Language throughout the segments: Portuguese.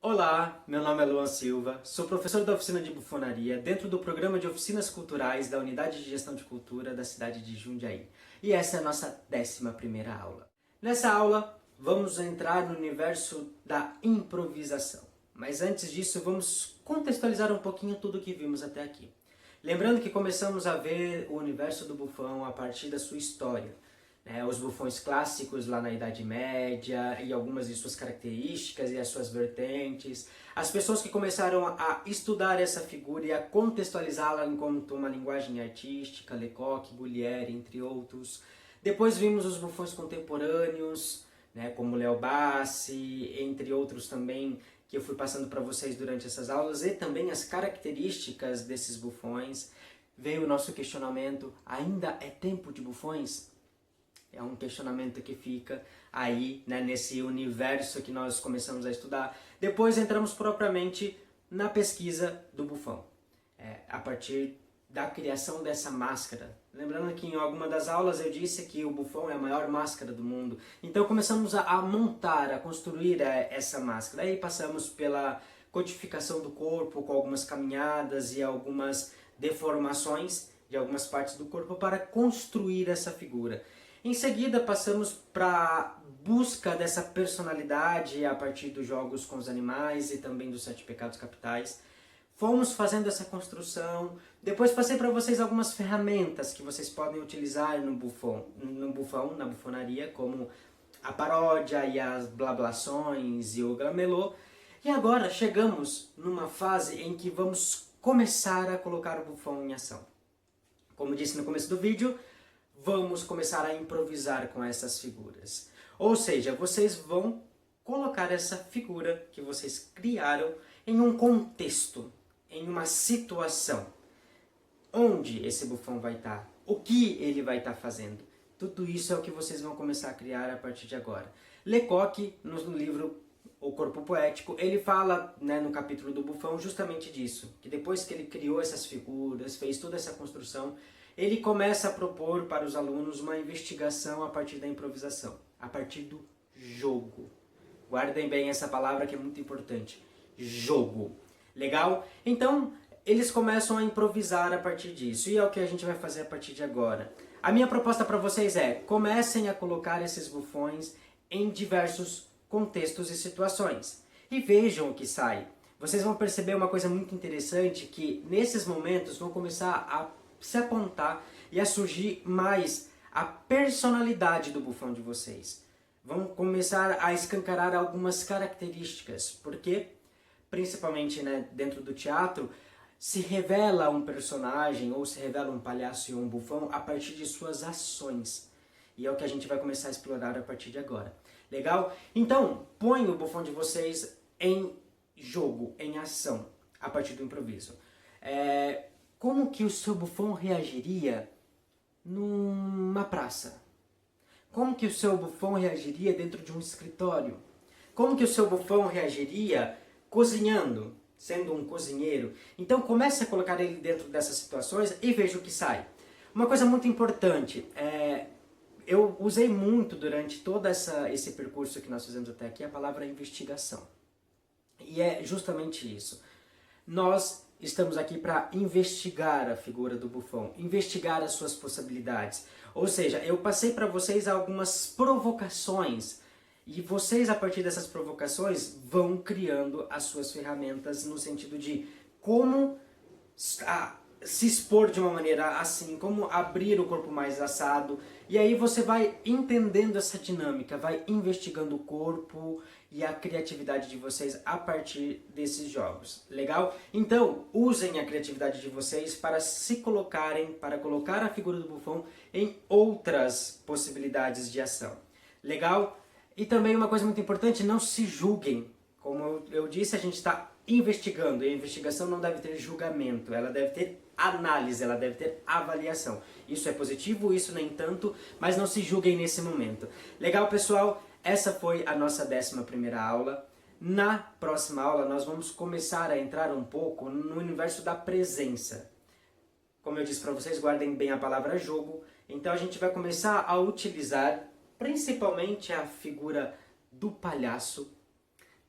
Olá, meu nome é Luan Silva, sou professor da oficina de bufonaria dentro do programa de oficinas culturais da Unidade de Gestão de Cultura da cidade de Jundiaí. E essa é a nossa 11ª aula. Nessa aula, vamos entrar no universo da improvisação. Mas antes disso, vamos contextualizar um pouquinho tudo o que vimos até aqui. Lembrando que começamos a ver o universo do bufão a partir da sua história. Os bufões clássicos lá na Idade Média e algumas de suas características e as suas vertentes. As pessoas que começaram a estudar essa figura e a contextualizá-la enquanto uma linguagem artística, Lecoq, Bullier, entre outros. Depois vimos os bufões contemporâneos, como Léo Bassi, entre outros também, que eu fui passando para vocês durante essas aulas, e também as características desses bufões. Veio o nosso questionamento: ainda é tempo de bufões? É um questionamento que fica aí, nesse universo que nós começamos a estudar. Depois entramos propriamente na pesquisa do bufão, a partir da criação dessa máscara. Lembrando que em alguma das aulas eu disse que o bufão é a maior máscara do mundo. Então começamos a montar, a construir essa máscara. Aí passamos pela codificação do corpo, com algumas caminhadas e algumas deformações de algumas partes do corpo para construir essa figura. Em seguida, passamos para a busca dessa personalidade a partir dos jogos com os animais e também dos 7 pecados capitais. Fomos fazendo essa construção. Depois passei para vocês algumas ferramentas que vocês podem utilizar no bufão, na bufonaria, como a paródia e as blablações e o gramelô. E agora chegamos numa fase em que vamos começar a colocar o bufão em ação. Como disse no começo do vídeo, vamos começar a improvisar com essas figuras. Ou seja, vocês vão colocar essa figura que vocês criaram em um contexto, em uma situação. Onde esse bufão vai estar? O que ele vai estar fazendo? Tudo isso é o que vocês vão começar a criar a partir de agora. Lecoq, no livro O Corpo Poético, ele fala, no capítulo do bufão, justamente disso. Que depois que ele criou essas figuras, fez toda essa construção, ele começa a propor para os alunos uma investigação a partir da improvisação, a partir do jogo. Guardem bem essa palavra que é muito importante. Jogo. Legal? Então, eles começam a improvisar a partir disso. E é o que a gente vai fazer a partir de agora. A minha proposta para vocês é: comecem a colocar esses bufões em diversos contextos e situações. E vejam o que sai. Vocês vão perceber uma coisa muito interessante, que nesses momentos vão começar a se apontar e a surgir mais a personalidade do bufão de vocês. Vão começar a escancarar algumas características, porque, principalmente dentro do teatro, se revela um personagem ou se revela um palhaço e um bufão a partir de suas ações. E é o que a gente vai começar a explorar a partir de agora. Legal? Então, põe o bufão de vocês em jogo, em ação, a partir do improviso. Como que o seu bufão reagiria numa praça? Como que o seu bufão reagiria dentro de um escritório? Como que o seu bufão reagiria cozinhando, sendo um cozinheiro? Então comece a colocar ele dentro dessas situações e veja o que sai. Uma coisa muito importante, eu usei muito durante todo esse percurso que nós fizemos até aqui a palavra investigação. E é justamente isso. Nós estamos aqui para investigar a figura do bufão, investigar as suas possibilidades. Ou seja, eu passei para vocês algumas provocações e vocês, a partir dessas provocações, vão criando as suas ferramentas no sentido de como se expor de uma maneira assim, como abrir o corpo mais assado. E aí você vai entendendo essa dinâmica, vai investigando o corpo e a criatividade de vocês a partir desses jogos. Legal? Então, usem a criatividade de vocês para se colocarem, para colocar a figura do bufão em outras possibilidades de ação. Legal? E também uma coisa muito importante, não se julguem. Como eu disse, a gente está investigando, e a investigação não deve ter julgamento, ela deve ter análise, ela deve ter avaliação. Isso é positivo, isso nem tanto, mas não se julguem nesse momento. Legal, pessoal? Essa foi a nossa 11ª aula. Na próxima aula nós vamos começar a entrar um pouco no universo da presença. Como eu disse para vocês, guardem bem a palavra jogo. Então a gente vai começar a utilizar principalmente a figura do palhaço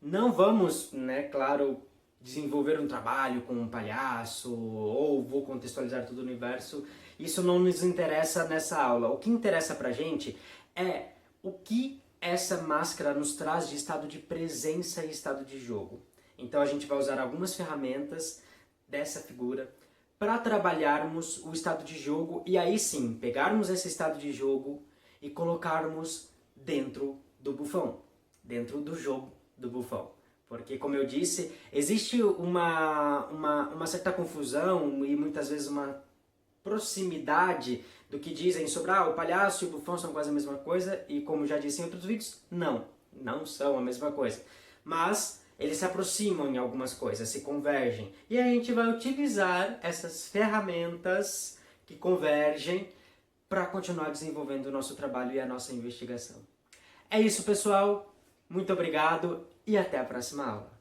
Não vamos, né, claro, desenvolver um trabalho com um palhaço ou vou contextualizar todo o universo. Isso não nos interessa nessa aula. O que interessa pra gente é o que essa máscara nos traz de estado de presença e estado de jogo. Então a gente vai usar algumas ferramentas dessa figura para trabalharmos o estado de jogo e aí sim, pegarmos esse estado de jogo e colocarmos dentro do bufão, dentro do jogo do bufão. Porque, como eu disse, existe uma certa confusão e muitas vezes uma proximidade do que dizem sobre o palhaço e o bufão são quase a mesma coisa e, como já disse em outros vídeos, não são a mesma coisa. Mas eles se aproximam em algumas coisas, se convergem. E a gente vai utilizar essas ferramentas que convergem para continuar desenvolvendo o nosso trabalho e a nossa investigação. É isso, pessoal. Muito obrigado e até a próxima aula.